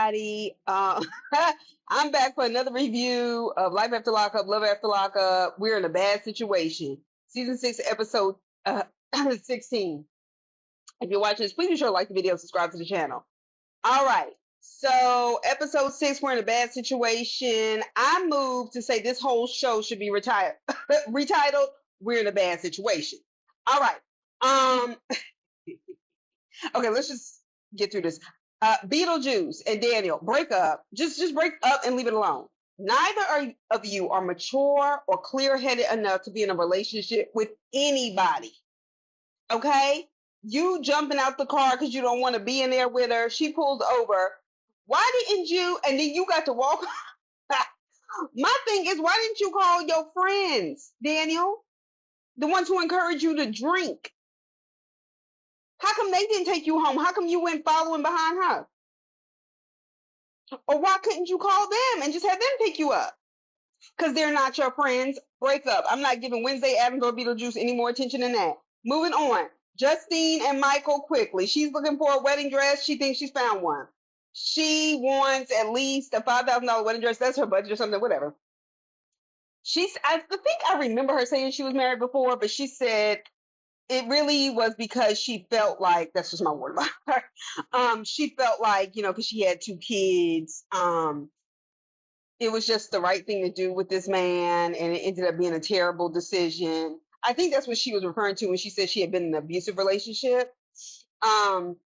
everybody. I'm back for another review of Life After Lockup, Love After Lockup. We're in a bad situation. Season 6, episode uh, 16. If you're watching this, please be sure to like the video and subscribe to the channel. All right. So, episode 6, we're in a bad situation. I moved to say this whole show should be retired, retitled, We're in a Bad Situation. All right. Okay, let's just get through this. Beetlejuice and Daniel break up. Just break up and leave it alone. Neither of you are mature or clear-headed enough to be in a relationship with anybody. Okay? You jumping out the car because you don't want to be in there with her. She pulls over. Why didn't you? And then you got to walk. My thing is, why didn't you call your friends, Daniel? The ones who encourage you to drink. How come they didn't take you home? How come you went following behind her? Or why couldn't you call them and just have them pick you up? Because they're not your friends. Break up. I'm not giving Wednesday Addams or Beetlejuice any more attention than that. Moving on. Justine and Michael quickly. She's looking for a wedding dress. She thinks she's found one. She wants at least a $5,000 wedding dress. That's her budget or something, whatever. I think I remember her saying she was married before, but she said it really was because she felt like, that's just my word about her. She felt like, because she had 2 kids, it was just the right thing to do with this man, and it ended up being a terrible decision. I think that's what she was referring to when she said she had been in an abusive relationship. And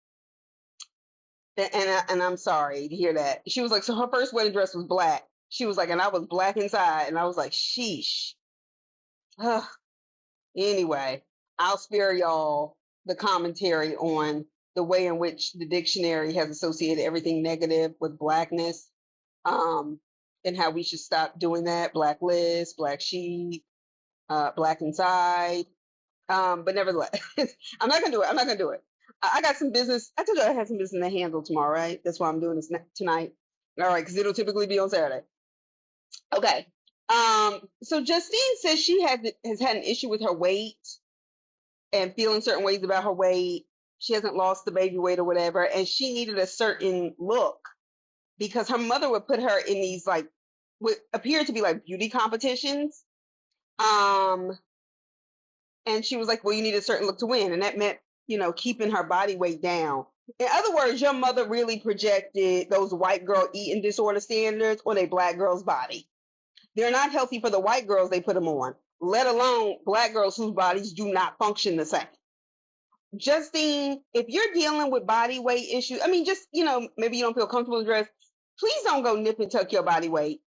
I'm sorry to hear that. She was like, so her first wedding dress was black. She was like, and I was black inside, and I was like, sheesh. Ugh. Anyway, I'll spare y'all the commentary on the way in which the dictionary has associated everything negative with blackness, and how we should stop doing that. Black list, black sheep, black inside. But nevertheless, I'm not gonna do it. I got some business. I told you I had some business to handle tomorrow, right? That's why I'm doing this tonight. All right, because it'll typically be on Saturday. Okay. So Justine says she has had an issue with her weight and feeling certain ways about her weight. She hasn't lost the baby weight or whatever, and she needed a certain look because her mother would put her in these what appeared to be like beauty competitions. And she was like, well, you need a certain look to win, and that meant keeping her body weight down. In other words, your mother really projected those white girl eating disorder standards on a black girl's body. They're not healthy for the white girls they put them on, let alone black girls whose bodies do not function the same. Justine, if you're dealing with body weight issues, I mean, just, maybe you don't feel comfortable in dress, please don't go nip and tuck your body weight.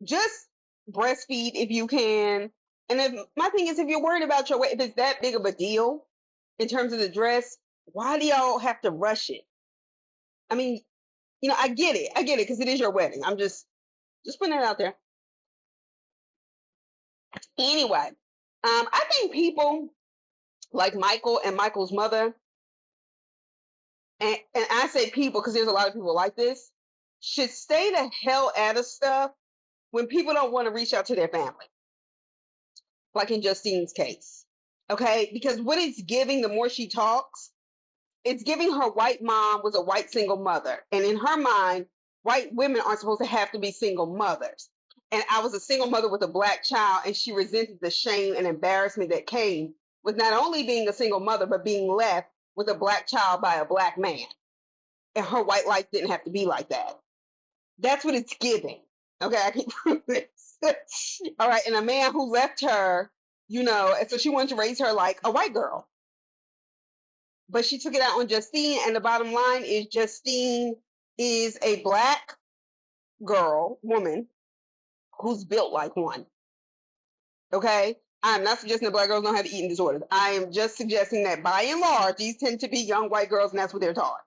Just breastfeed if you can. And my thing is, if you're worried about your weight, if it's that big of a deal in terms of the dress, why do y'all have to rush it? I mean, I get it because it is your wedding. I'm just putting it out there. Anyway, I think people like Michael and Michael's mother, and I say people because there's a lot of people like this, should stay the hell out of stuff when people don't want to reach out to their family. Like in Justine's case. Okay? Because what it's giving, the more she talks, it's giving her white mom was a white single mother. And in her mind, white women aren't supposed to have to be single mothers. And I was a single mother with a black child, and she resented the shame and embarrassment that came with not only being a single mother, but being left with a black child by a black man. And her white life didn't have to be like that. That's what it's giving. Okay, I can prove this. All right, and a man who left her, and so she wanted to raise her like a white girl. But she took it out on Justine, and the bottom line is Justine is a black woman, who's built like one. Okay? I'm not suggesting that black girls don't have eating disorders. I am just suggesting that by and large, these tend to be young white girls, and that's what they're taught.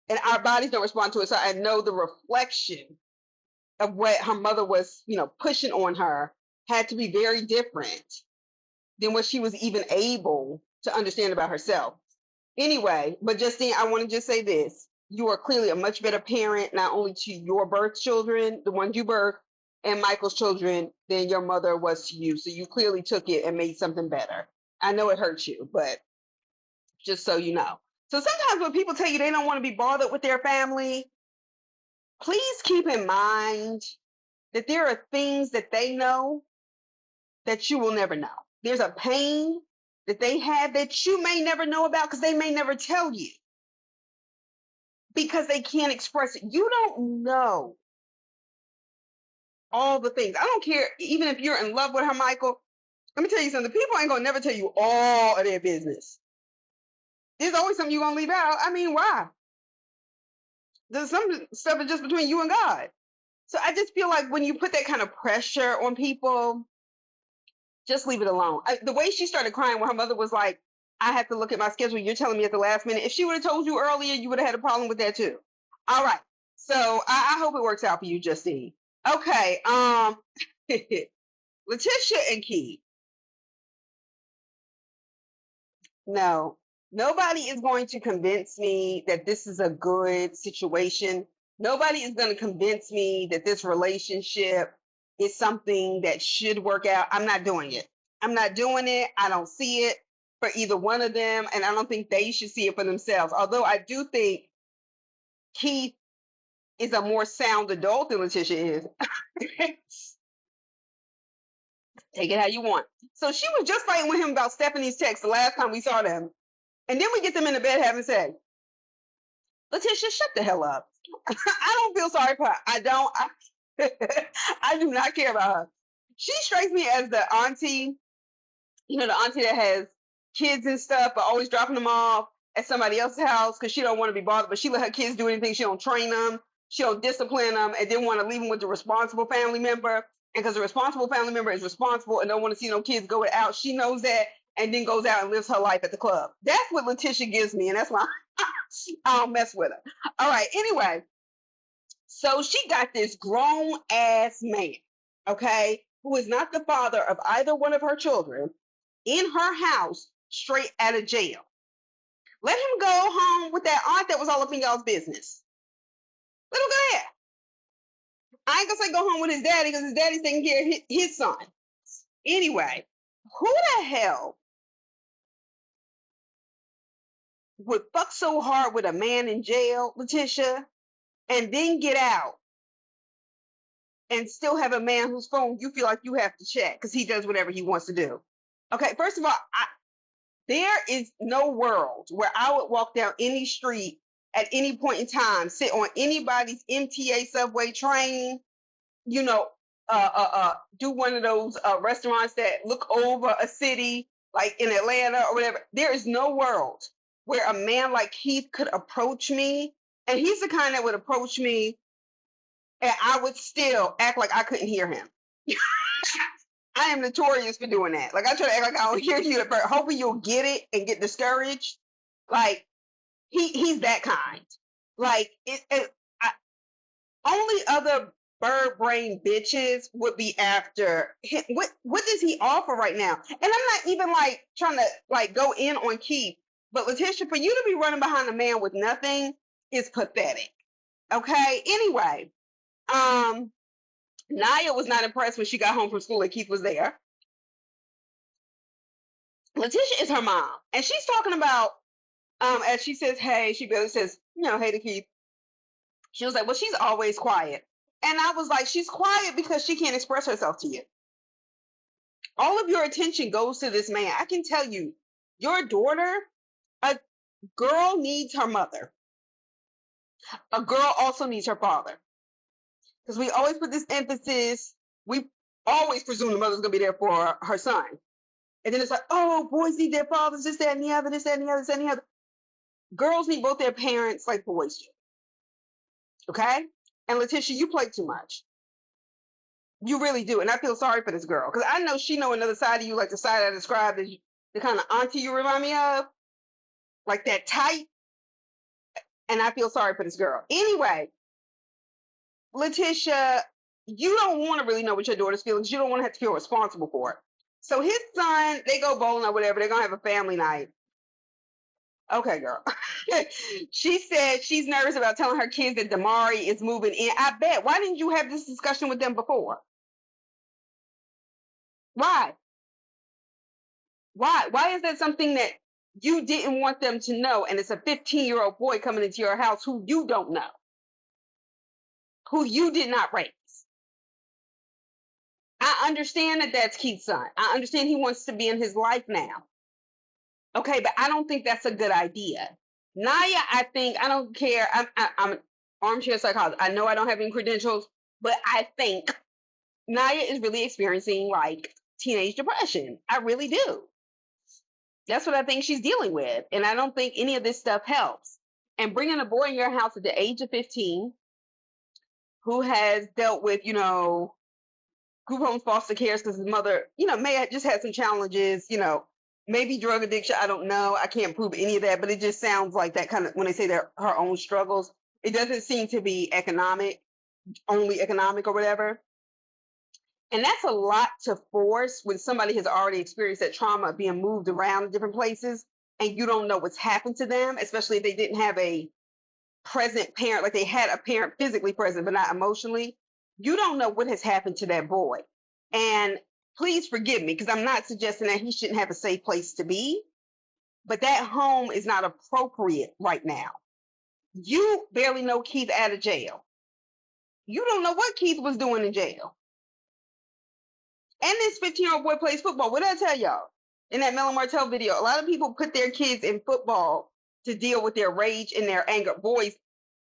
And our bodies don't respond to it. So I know the reflection of what her mother was, pushing on her had to be very different than what she was even able to understand about herself. Anyway, but Justine, I want to just say this. You are clearly a much better parent, not only to your birth children, the ones you birthed, and Michael's children than your mother was to you. So you clearly took it and made something better. I know it hurts you, but just so you know. So sometimes when people tell you they don't want to be bothered with their family, please keep in mind that there are things that they know that you will never know. There's a pain that they have that you may never know about because they may never tell you because they can't express it. You don't know all the things. I don't care, even if you're in love with her, Michael. Let me tell you something. People ain't gonna never tell you all of their business. There's always something you're gonna leave out. I mean, why? There's some stuff is just between you and God. So I just feel like when you put that kind of pressure on people, just leave it alone. The way she started crying when her mother was like, I have to look at my schedule. You're telling me at the last minute. If she would have told you earlier, you would have had a problem with that too. All right. So I hope it works out for you, Justine. Okay. Letitia and Keith. No, nobody is going to convince me that this is a good situation. Nobody is going to convince me that this relationship is something that should work out. I'm not doing it. I'm not doing it. I don't see it for either one of them, and I don't think they should see it for themselves. Although I do think Keith is a more sound adult than Letitia is. Take it how you want. So she was just fighting with him about Stephanie's text the last time we saw them. And then we get them in the bed having sex. Letitia, shut the hell up. I don't feel sorry for her. I don't. I do not care about her. She strikes me as the auntie, the auntie that has kids and stuff, but always dropping them off at somebody else's house because she don't want to be bothered, but she let her kids do anything. She don't train them. She don't discipline them and then want to leave them with the responsible family member. And because the responsible family member is responsible and don't want to see no kids go out, she knows that and then goes out and lives her life at the club. That's what Letitia gives me, and that's why I don't mess with her. All right, anyway. So she got this grown ass man, okay, who is not the father of either one of her children in her house straight out of jail. Let him go home with that aunt that was all up in y'all's business. Let him go there. I ain't gonna say go home with his daddy because his daddy's taking care of his son. Anyway, who the hell would fuck so hard with a man in jail, Letitia, and then get out and still have a man whose phone you feel like you have to check because he does whatever he wants to do? Okay, first of all, there is no world where I would walk down any street at any point in time, sit on anybody's MTA subway train, do one of those restaurants that look over a city, like in Atlanta or whatever. There is no world where a man like Keith could approach me, and he's the kind that would approach me, and I would still act like I couldn't hear him. I am notorious for doing that. Like I try to act like I don't hear you at first, hoping you'll get it and get discouraged. Like he's that kind. Like only other bird brain bitches would be after him. What does he offer right now? And I'm not even like trying to like go in on Keith, but Letitia, for you to be running behind a man with nothing is pathetic. Okay. Anyway, Naya was not impressed when she got home from school and Keith was there. Letitia is her mom, and she's talking about as she says, hey, she barely says, hey to Keith. She was like, well, she's always quiet. And I was like, she's quiet because she can't express herself to you. All of your attention goes to this man. I can tell you, your daughter, a girl needs her mother. A girl also needs her father. Because we always put this emphasis, we always presume the mother's going to be there for her son. And then it's like, oh, boys need their fathers, this, that, and the other, this, that, and the other, this, that, and the other. Girls need both their parents like boys do. Okay? And Letitia, you play too much. You really do. And I feel sorry for this girl. Because I know she know another side of you, like the side I described as the kind of auntie you remind me of. Like that tight. And I feel sorry for this girl. Anyway, Letitia, you don't want to really know what your daughter's feeling because you don't want to have to feel responsible for it. So his son, they go bowling or whatever. They're going to have a family night. Okay, girl. She said she's nervous about telling her kids that Damari is moving in. I bet. Why didn't you have this discussion with them before? Why? Why is that something that you didn't want them to know? And it's a 15-year-old boy coming into your house who you don't know. who you did not raise. I understand that that's Keith's son. I understand he wants to be in his life now. Okay, but I don't think that's a good idea. Naya, I think, I don't care. I'm an armchair psychologist. I know I don't have any credentials, but I think Naya is really experiencing like teenage depression. I really do. That's what I think she's dealing with. And I don't think any of this stuff helps. And bringing a boy in your house at the age of 15 who has dealt with, group homes, foster cares, because his mother, may have just had some challenges, maybe drug addiction. I don't know. I can't prove any of that, but it just sounds like that kind of, when they say they're her own struggles, it doesn't seem to be only economic or whatever. And that's a lot to force when somebody has already experienced that trauma of being moved around in different places and you don't know what's happened to them, especially if they didn't have a present parent, like they had a parent physically present, but not emotionally. You don't know what has happened to that boy. And please forgive me, because I'm not suggesting that he shouldn't have a safe place to be, but that home is not appropriate right now. You barely know Keith out of jail. You don't know what Keith was doing in jail. And this 15-year-old boy plays football. What did I tell y'all in that Melon Martell video? A lot of people put their kids in football to deal with their rage and their anger, boys,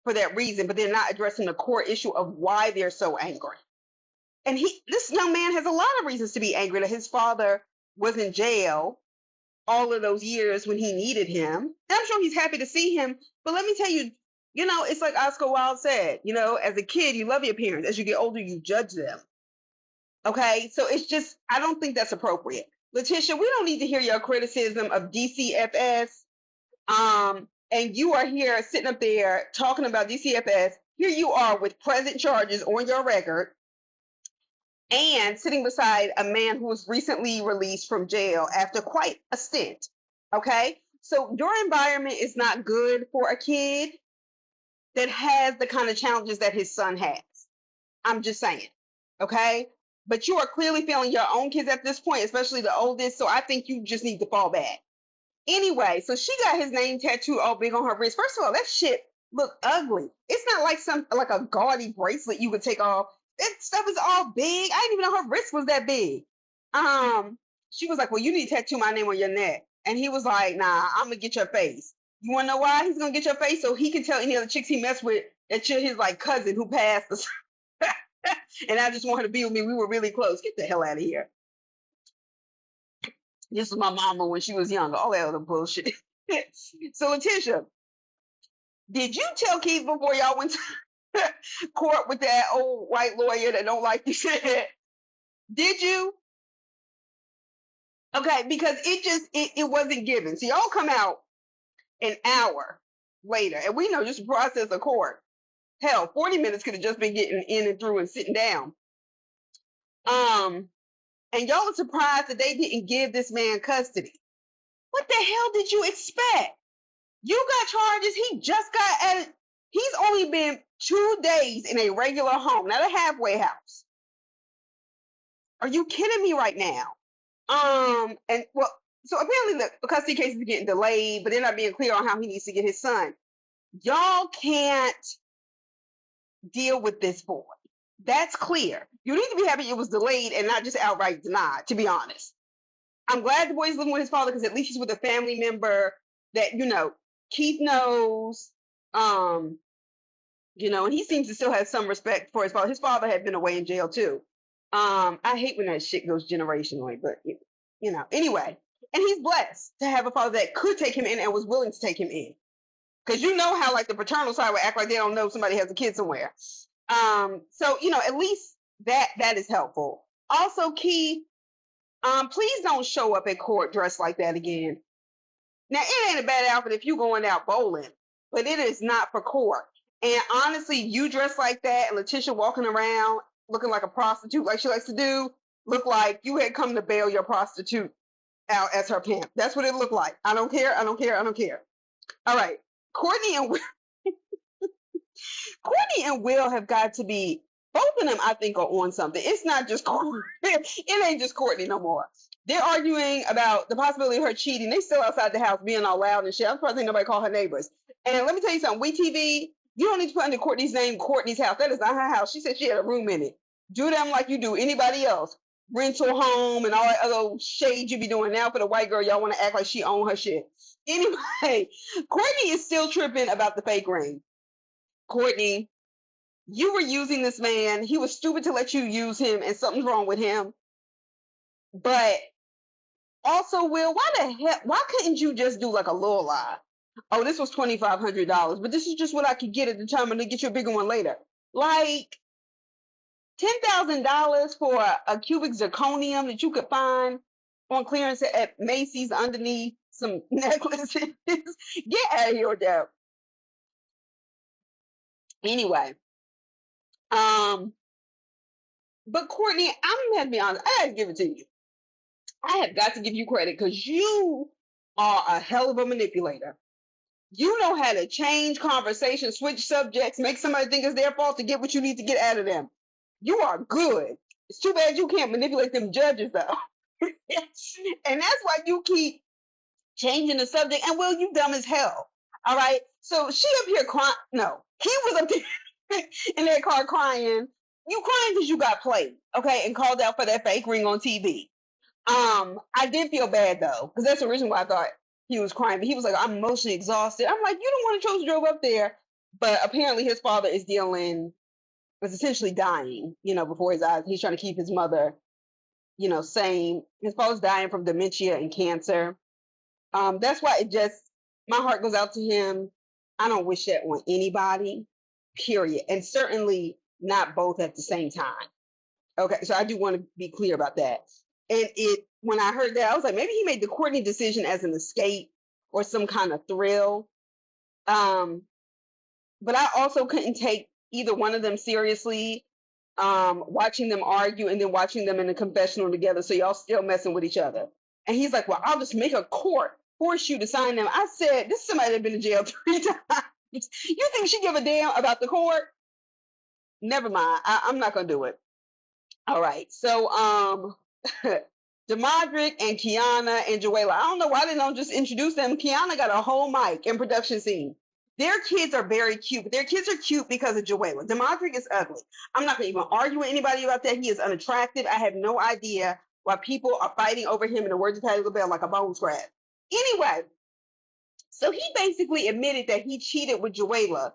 for that reason, but they're not addressing the core issue of why they're so angry. And this young man has a lot of reasons to be angry that his father was in jail all of those years when he needed him. And I'm sure he's happy to see him. But let me tell you, it's like Oscar Wilde said, as a kid, you love your parents. As you get older, you judge them. Okay? So it's just, I don't think that's appropriate. Letitia, we don't need to hear your criticism of DCFS. And you are here sitting up there talking about DCFS. Here you are with present charges on your record and sitting beside a man who was recently released from jail after quite a stint. Okay? So your environment is not good for a kid that has the kind of challenges that his son has. I'm just saying. Okay? But you are clearly failing your own kids at this point, especially the oldest. So I think you just need to fall back. Anyway, so she got his name tattooed all big on her wrist. First of all, that shit look ugly. It's not like a gaudy bracelet you could take off. That stuff is all big. I didn't even know her wrist was that big. She was like, well, you need to tattoo my name on your neck. And he was like, nah, I'm gonna get your face. You wanna know why he's gonna get your face? So he can tell any other chicks he messed with that you're his like cousin who passed us. And I just want her to be with me. We were really close. Get the hell out of here. This was my mama when she was younger. All that other bullshit. So, Letitia, did you tell Keith before y'all went to court with that old white lawyer that don't like you said? Did you? Okay, because it wasn't given. So y'all come out an hour later, and we know just the process of court. Hell, 40 minutes could have just been getting in and through and sitting down. And y'all were surprised that they didn't give this man custody. What the hell did you expect? You got charges. He just got at it. He's only been 2 days in a regular home, not a halfway house. Are you kidding me right now? And well, so apparently the custody cases are getting delayed, but they're not being clear on how he needs to get his son. Y'all can't deal with this boy. That's clear. You need to be happy it was delayed and not just outright denied, to be honest. I'm glad the boy's living with his father because at least he's with a family member that, Keith knows, and he seems to still have some respect for his father. His father had been away in jail too. I hate when that shit goes generationally, but, anyway. And he's blessed to have a father that could take him in and was willing to take him in. Because you know how, like, the paternal side would act like they don't know somebody has a kid somewhere. So, at least that is helpful. Also, Keith, please don't show up at court dressed like that again. Now, it ain't a bad outfit if you're going out bowling, but it is not for court. And honestly, you dress like that and Letitia walking around looking like a prostitute like she likes to do, look like you had come to bail your prostitute out as her pimp. That's what it looked like. I don't care. All right. Courtney and Will have got to be, both of them, I think, are on something. It's not just Courtney. It ain't just Courtney no more. They're arguing about the possibility of her cheating. They still outside the house being all loud and shit. I'm surprised ain't nobody call her neighbors. And let me tell you something. WeTV, You don't need to put under Courtney's name Courtney's house. That is not her house. She said she had a room in it. Do them like you do anybody else. Rental home and all that other shade you be doing. Now for the white girl, y'all want to act like she own her shit. Anyway, Courtney is still tripping about the fake ring. Courtney, you were using this man. He was stupid to let you use him, and something's wrong with him. But also, Will, why the hell? Why couldn't you just do like a little lie? Oh, this was $2,500, but this is just what I could get at the time, and then get you a bigger one later. Like $10,000 for a cubic zirconium that you could find on clearance at Macy's underneath some necklaces. Get out of here with that. Anyway, but Courtney, I'm gonna be honest. I gotta give it to you. I have got to give you credit because you are a hell of a manipulator. You know how to change conversation, switch subjects, make somebody think it's their fault to get what you need to get out of them. You are good. It's too bad you can't manipulate them judges though. And that's why you keep changing the subject. And Will, you dumb as hell. All right. So she up here crying. No, he was up there in that car crying. You crying because you got played, okay, and called out for that fake ring on TV. I did feel bad though, because that's the reason why I thought he was crying. But he was like, "I'm emotionally exhausted." I'm like, "You don't want to chose drove up there," but apparently his father is essentially dying, before his eyes. He's trying to keep his mother, sane. His father's dying from dementia and cancer. That's why my heart goes out to him. I don't wish that on anybody, period, and certainly not both at the same time. Okay, so I do want to be clear about that. And when I heard that, I was like, maybe he made the Courtney decision as an escape or some kind of thrill. But I also couldn't take either one of them seriously. Watching them argue and then watching them in the confessional together. So y'all still messing with each other. And he's like, well, I'll just make a court force you to sign them. I said, this is somebody that's been in jail 3 times. You think she give a damn about the court? Never mind. I'm not gonna do it. All right. So Demadrick and Kiana and Joella. I don't know why they don't just introduce them. Kiana got a whole mic and production scene. Their kids are very cute, but their kids are cute because of Joella. Demadrick is ugly. I'm not going to even argue with anybody about that. He is unattractive. I have no idea why people are fighting over him, in the words of Patti LaBelle, like a bone scrap. Anyway, so he basically admitted that he cheated with Joella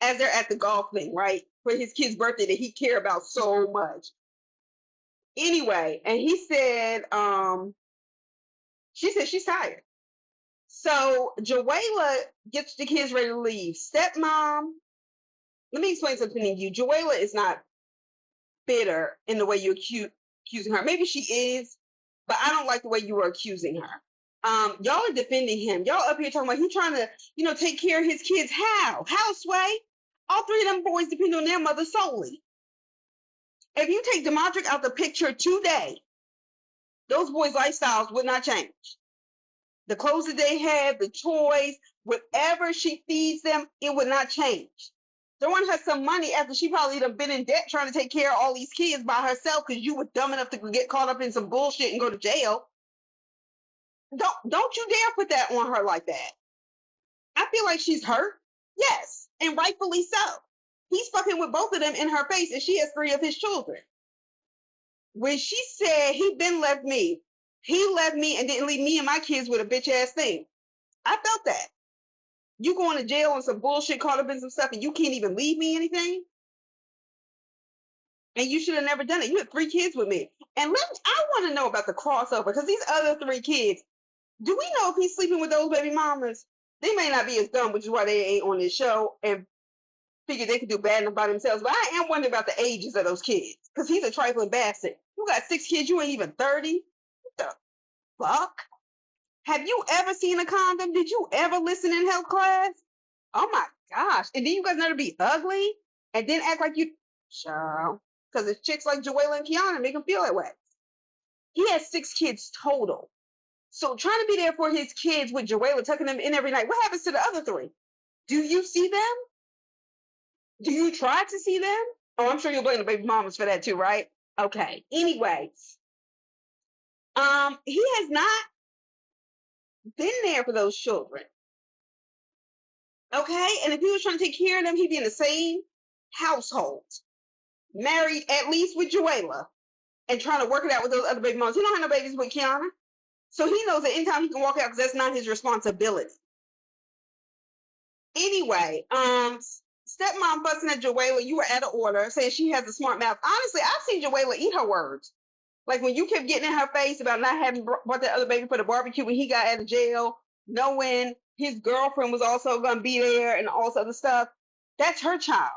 as they're at the golf thing, right? For his kid's birthday that he cared about so much. Anyway, and he said, she said she's tired. So Joella gets the kids ready to leave. Stepmom, let me explain something to you. Joella is not bitter in the way you're accusing her. Maybe she is, but I don't like the way you were accusing her. Y'all are defending him. Y'all up here talking about he trying to, take care of his kids. How, Sway? All 3 of them boys depend on their mother solely. If you take Demadrick out the picture today, those boys' lifestyles would not change. The clothes that they have, the toys, whatever she feeds them, it would not change. Throwing her some money after she probably done been in debt trying to take care of all these kids by herself because you were dumb enough to get caught up in some bullshit and go to jail. Don't you dare put that on her like that. I feel like she's hurt. Yes, and rightfully so. He's fucking with both of them in her face, and she has 3 of his children. When she said he left me and didn't leave me and my kids with a bitch ass thing. I felt that. You going to jail on some bullshit, caught up in some stuff, and you can't even leave me anything? And you should have never done it. You had 3 kids with me. And I want to know about the crossover, because these other 3 kids, do we know if he's sleeping with those baby mamas? They may not be as dumb, which is why they ain't on this show, and figured they could do bad enough by themselves. But I am wondering about the ages of those kids, because he's a trifling bastard. You got 6 kids, you ain't even 30. What the fuck? Have you ever seen a condom? Did you ever listen in health class? Oh my gosh. And then you guys know to be ugly and then act like you, child. Because it's chicks like Joella and Kiana make him feel that way. He has 6 kids total. So trying to be there for his kids with Joella tucking them in every night. What happens to the other 3? Do you see them? Do you try to see them? Oh, I'm sure you'll blame the baby mamas for that too, right? Okay. Anyway, he has not been there for those children. Okay? And if he was trying to take care of them, he'd be in the same household, married at least with Joella, and trying to work it out with those other baby moms. He don't have no babies with Kiana. So he knows that anytime he can walk out because that's not his responsibility. Anyway, stepmom fussing at Joella, you were out of order, saying she has a smart mouth. Honestly, I've seen Joella eat her words. Like when you kept getting in her face about not having brought that other baby for the barbecue when he got out of jail, knowing his girlfriend was also going to be there and all this other stuff. That's her child.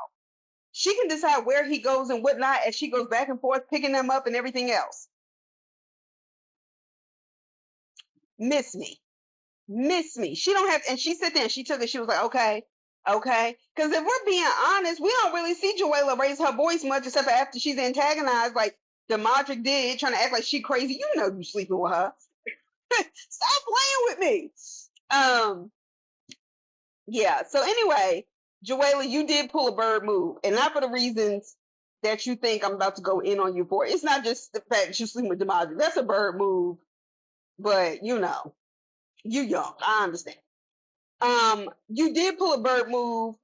She can decide where he goes and whatnot as she goes back and forth, picking them up and everything else. Miss me. Miss me. She don't have, and she sat there and she took it. She was like, okay, okay. Because if we're being honest, we don't really see Joella raise her voice much except for after she's antagonized, like Demadric did, trying to act like she crazy. You know you sleeping with her. Stop playing with me. Yeah. So anyway, Joella, you did pull a bird move, and not for the reasons that you think I'm about to go in on you for. It's not just the fact that you sleep with Demadric. That's a bird move, but you know, you young. I understand. You did pull a bird move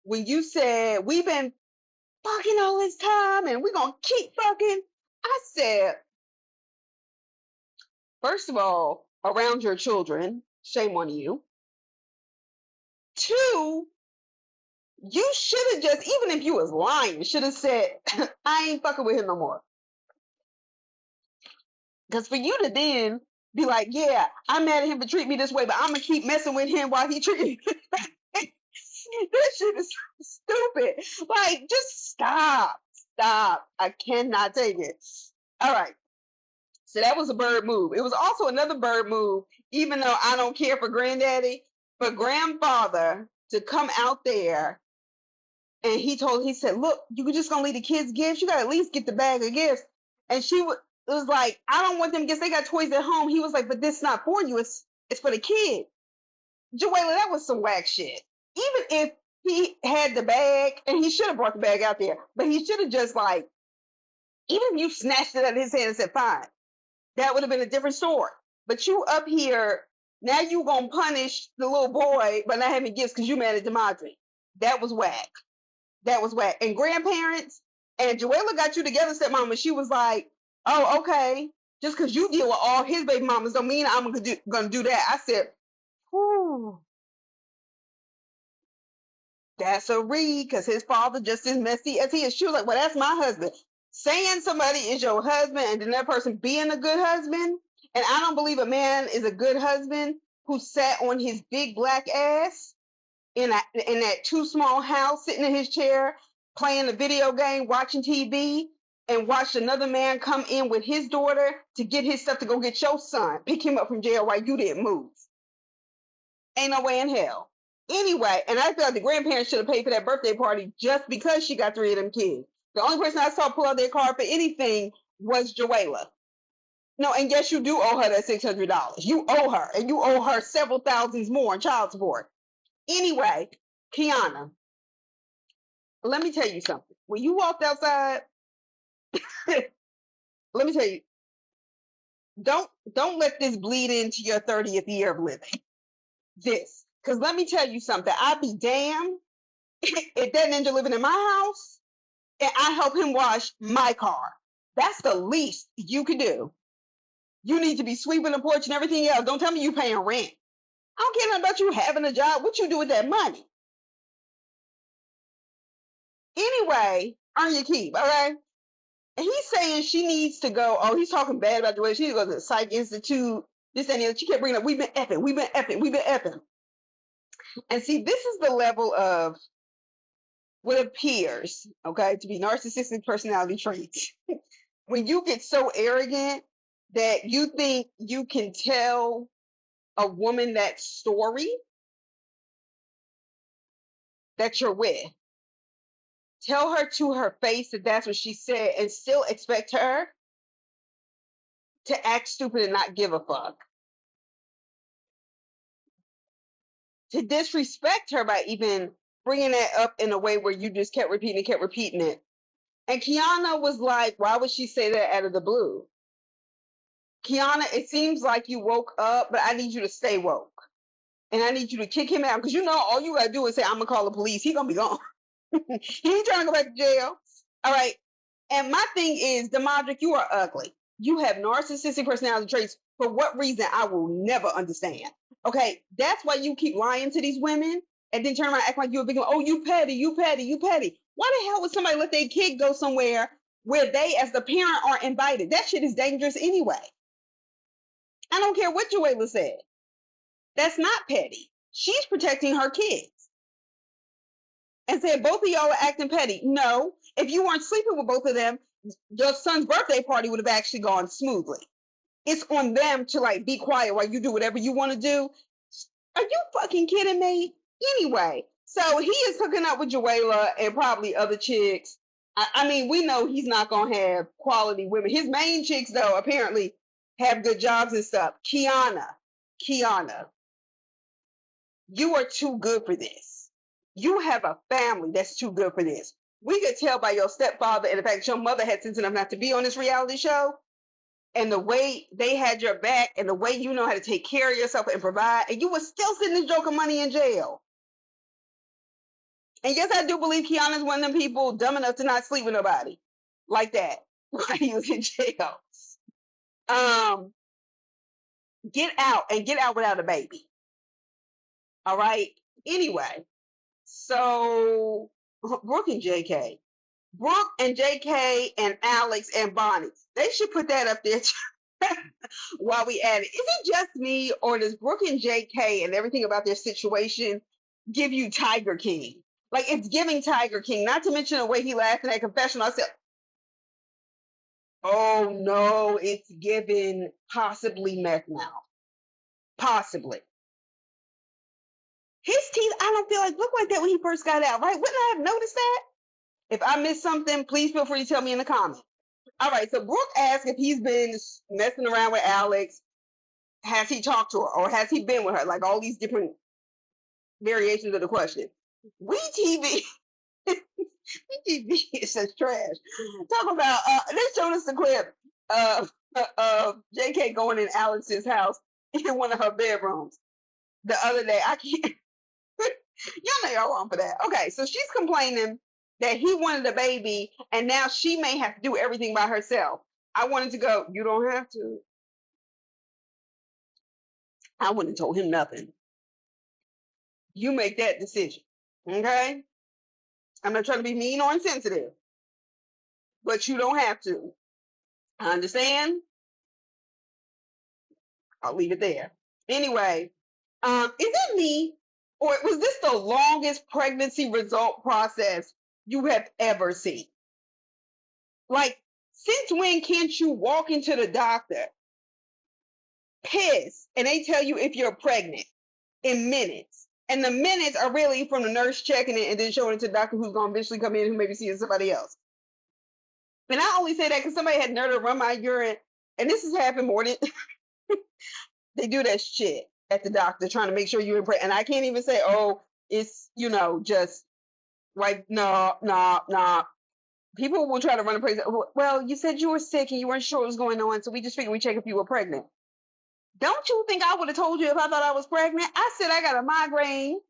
when you said we've been fucking all this time and we're gonna keep fucking. I said, first of all, around your children, shame on you. Two, you should have just, even if you was lying, should have said, I ain't fucking with him no more. Because for you to then be like, yeah, I'm mad at him for treating me this way, but I'm gonna keep messing with him while he treating me. This shit is stupid. Like, just stop. Stop. I cannot take it. All right. So that was a bird move. It was also another bird move, even though I don't care for granddaddy, for grandfather to come out there and he said, look, you just gonna leave the kids gifts? You gotta at least get the bag of gifts. And it was like, I don't want them gifts. They got toys at home. He was like, but this is not for you. It's for the kid. Joella, that was some whack shit. Even if he had the bag, and he should have brought the bag out there, but he should have just like, even if you snatched it out of his hand and said, fine, that would have been a different story. But you up here, now you gonna punish the little boy by not having gifts because you mad at Demadre. That was whack. That was whack. And grandparents, and Joella got you together, stepmom, and she was like, oh, okay, just because you deal with all his baby mamas don't mean I'm gonna do that. I said, whew. That's a read, because his father just as messy as he is. She was like, well, that's my husband. Saying somebody is your husband and then that person being a good husband, and I don't believe a man is a good husband who sat on his big black ass in that too small house, sitting in his chair, playing a video game, watching TV, and watched another man come in with his daughter to get his stuff to go get your son, pick him up from jail while you didn't move. Ain't no way in hell. Anyway, and I feel like the grandparents should have paid for that birthday party just because she got 3 of them kids. The only person I saw pull out their card for anything was Joella. No, and yes, you do owe her that $600. You owe her, and you owe her several thousands more in child support. Anyway, Kiana, let me tell you something. When you walked outside, let me tell you, don't let this bleed into your 30th year of living. This. Because let me tell you something. I'd be damned if that ninja living in my house and I help him wash my car. That's the least you could do. You need to be sweeping the porch and everything else. Don't tell me you paying rent. I don't care nothing about you having a job. What you do with that money? Anyway, earn your keep, all right? And he's saying she needs to go. Oh, he's talking bad about the way she needs to go to the psych institute. This and that. She kept bringing up, we've been effing, we've been effing, we've been effing. And see, this is the level of what appears, okay, to be narcissistic personality traits. When you get so arrogant that you think you can tell a woman that story that you're with, tell her to her face that that's what she said, and still expect her to act stupid and not give a fuck. To disrespect her by even bringing that up in a way where you just kept repeating it. And Kiana was like, why would she say that out of the blue? Kiana, it seems like you woke up, but I need you to stay woke. and I need you to kick him out because you know all you gotta do is say I'm gonna call the police. He gonna be gone. He ain't trying to go back to jail. All right. And my thing is, Demadric, you are ugly. You have narcissistic personality traits for what reason I will never understand. Okay, that's why you keep lying to these women and then turn around and act like you're a victim. Oh, you petty, you petty, you petty. Why the hell would somebody let their kid go somewhere where they, as the parent, are invited? That shit is dangerous anyway. I don't care what Joella said. That's not petty. She's protecting her kids. And said both of y'all are acting petty. No, if you weren't sleeping with both of them, your son's birthday party would have actually gone smoothly. It's on them to like be quiet while you do whatever you want to do. Are you fucking kidding me? Anyway, so he is hooking up with Joella and probably other chicks. I mean, we know he's not gonna have quality women. His main chicks, though, apparently have good jobs and stuff. Kiana, you are too good for this. You have a family that's too good for this. We could tell by your stepfather and the fact that your mother had sense enough not to be on this reality show, and the way they had your back, and the way you know how to take care of yourself and provide, and you were still sending this joke of money in jail. And yes, I do believe Kiana's one of them people dumb enough to not sleep with nobody like that while he was in jail. Get out and get out without a baby. All right. Anyway, so Brooke and JK. Brooke and JK and Alex and Bonnie. They should put that up there while we at it. Is it just me, or does Brooke and JK and everything about their situation give you Tiger King? Like, it's giving Tiger King, not to mention the way he laughed in that confessional. I said, oh no, it's giving possibly meth mouth. Possibly. His teeth, I don't feel like look like that when he first got out, right? Wouldn't I have noticed that? If I missed something, please feel free to tell me in the comments. All right, so Brooke asked if he's been messing around with Alex. Has he talked to her, or has he been with her? Like all these different variations of the question. WeTV is such trash. Talk about they showed us the clip of JK going in Alex's house in one of her bedrooms the other day. I can't. Y'all know y'all wrong for that. Okay, so she's complaining that he wanted a baby and now she may have to do everything by herself. I wanted to go, you don't have to. I wouldn't have told him nothing. You make that decision. Okay? I'm not trying to be mean or insensitive, but you don't have to. I understand? I'll leave it there. Anyway, is it me, or was this the longest pregnancy result process you have ever seen? Like, since when can't you walk into the doctor, piss, and they tell you if you're pregnant in minutes? And the minutes are really from the nurse checking it and then showing it to the doctor who's going to eventually come in who maybe seeing somebody else. And I only say that because somebody had nerve to run my urine, and this has happened more than they do that shit at the doctor trying to make sure you're pregnant. And I can't even say, oh, it's, just like, no. People will try to run a place. Well, you said you were sick and you weren't sure what was going on, so we just figured we'd check if you were pregnant. Don't you think I would have told you if I thought I was pregnant? I said I got a migraine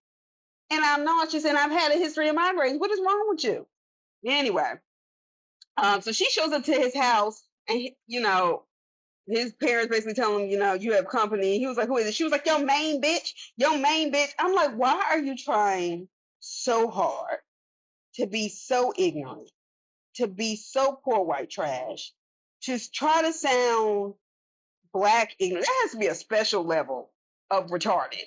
and I'm nauseous and I've had a history of migraines. What is wrong with you? Anyway, so she shows up to his house and, his parents basically tell him, you have company. He was like, who is it? She was like, your main bitch. I'm like, why are you trying so hard to be so ignorant, to be so poor white trash, to try to sound Black ignorant? There has to be a special level of retarded.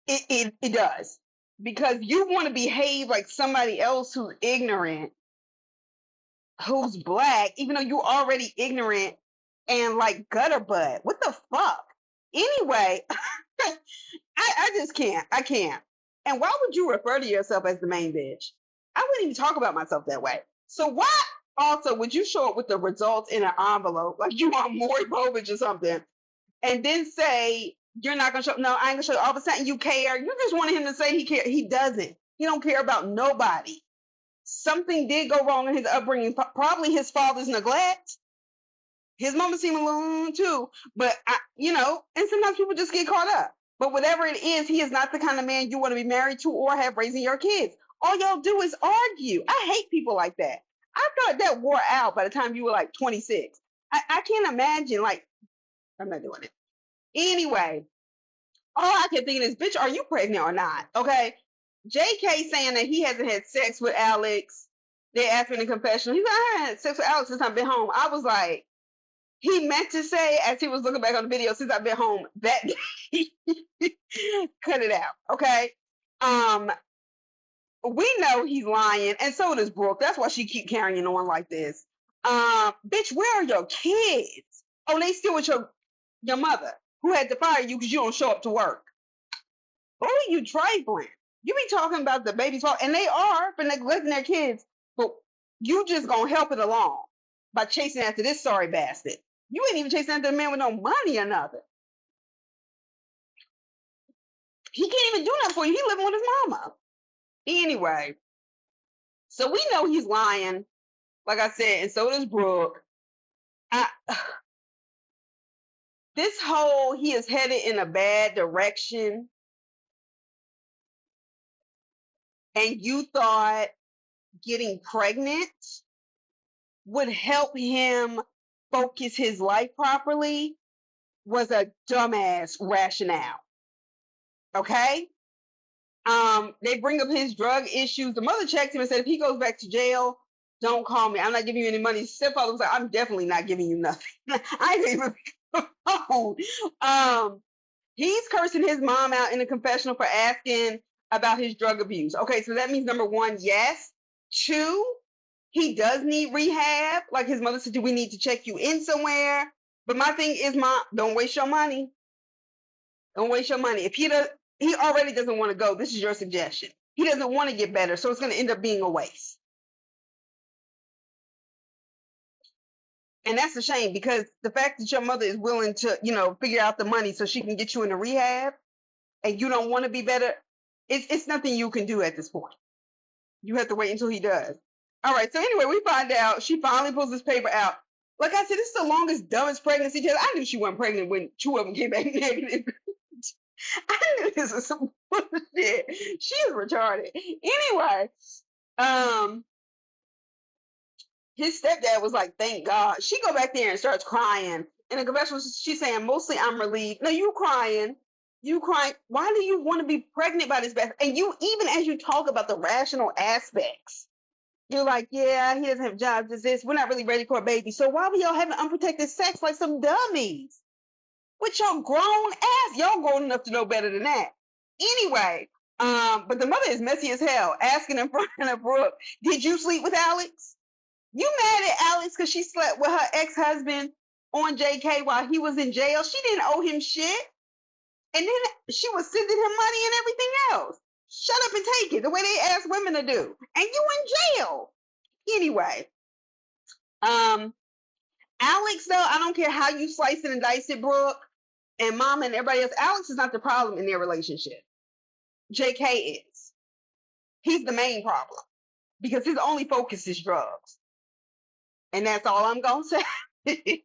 It does. Because you want to behave like somebody else who's ignorant, who's Black, even though you're already ignorant and like gutter butt. What the fuck? Anyway, I just can't. I can't. And why would you refer to yourself as the main bitch? I wouldn't even talk about myself that way. So why also would you show up with the results in an envelope like you are Maury Povich or something, and then say you're not gonna show? No, I ain't gonna show you. All of a sudden you care. You just wanted him to say he cared. He doesn't. He don't care about nobody. Something did go wrong in his upbringing. Probably his father's neglect. His mama seemed a little too, but and sometimes people just get caught up. But whatever it is, he is not the kind of man you want to be married to or have raising your kids. All y'all do is argue. I hate people like that. I thought that wore out by the time you were like 26. I can't imagine, like, I'm not doing it. Anyway, all I can think is, bitch, are you pregnant or not? Okay. JK saying that he hasn't had sex with Alex. They asked me in the confessional. He's like, I haven't had sex with Alex since I've been home. I was like, he meant to say, as he was looking back on the video, since I've been home that day. Cut it out. Okay. Um, we know he's lying, and so does Brooke. That's why she keep carrying on like this. Bitch, where are your kids? Oh, they still with your mother, who had to fire you because you don't show up to work. Who are you trifling? You be talking about the baby's fault, and they are for neglecting their kids, but you just gonna help it along by chasing after this sorry bastard. You ain't even chasing after a man with no money or nothing. He can't even do nothing for you. He living with his mama. Anyway, so we know he's lying, like I said, and so does Brooke. I, this whole he is headed in a bad direction, and you thought getting pregnant would help him focus his life properly was a dumbass rationale. Okay? They bring up his drug issues. The mother checked him and said, if he goes back to jail, don't call me. I'm not giving you any money. Stepfather was like, I'm definitely not giving you nothing. I ain't even he's cursing his mom out in the confessional for asking about his drug abuse. Okay, so that means number one, yes. Two, he does need rehab. Like his mother said, do we need to check you in somewhere? But my thing is, Mom, don't waste your money. Don't waste your money. If he already doesn't want to go. This is your suggestion. He doesn't want to get better, so it's going to end up being a waste. And that's a shame because the fact that your mother is willing to, figure out the money so she can get you into rehab and you don't want to be better, it's nothing you can do at this point. You have to wait until he does. All right. So anyway, we find out she finally pulls this paper out. Like I said, this is the longest, dumbest pregnancy test. I knew she wasn't pregnant when two of them came back negative. I knew this was some bullshit. She is retarded. Anyway, his stepdad was like, thank God. She go back there and starts crying. In the confessional, she's saying, mostly I'm relieved. No, you crying. You crying. Why do you want to be pregnant by this bastard? And you, even as you talk about the rational aspects, you're like, yeah, he doesn't have jobs, this. We're not really ready for a baby. So why were y'all having unprotected sex like some dummies? With your grown ass. Y'all grown enough to know better than that. Anyway, but the mother is messy as hell, asking in front of Brooke, did you sleep with Alex? You mad at Alex because she slept with her ex-husband on JK while he was in jail? She didn't owe him shit. And then she was sending him money and everything else. Shut up and take it, the way they ask women to do. And you in jail. Anyway, Alex, though, I don't care how you slice it and dice it, Brooke, and Mom and everybody else, Alex is not the problem in their relationship. JK is. He's the main problem because his only focus is drugs. And that's all I'm going to say.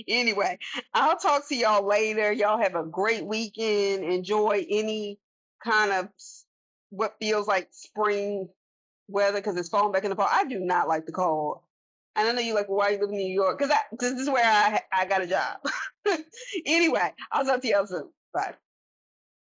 Anyway, I'll talk to y'all later. Y'all have a great weekend. Enjoy any kind of what feels like spring weather because it's falling back in the fall. I do not like the cold. And I know you're like, well, why you live in New York? Because this is where I got a job. Anyway, I'll talk to y'all soon. Bye.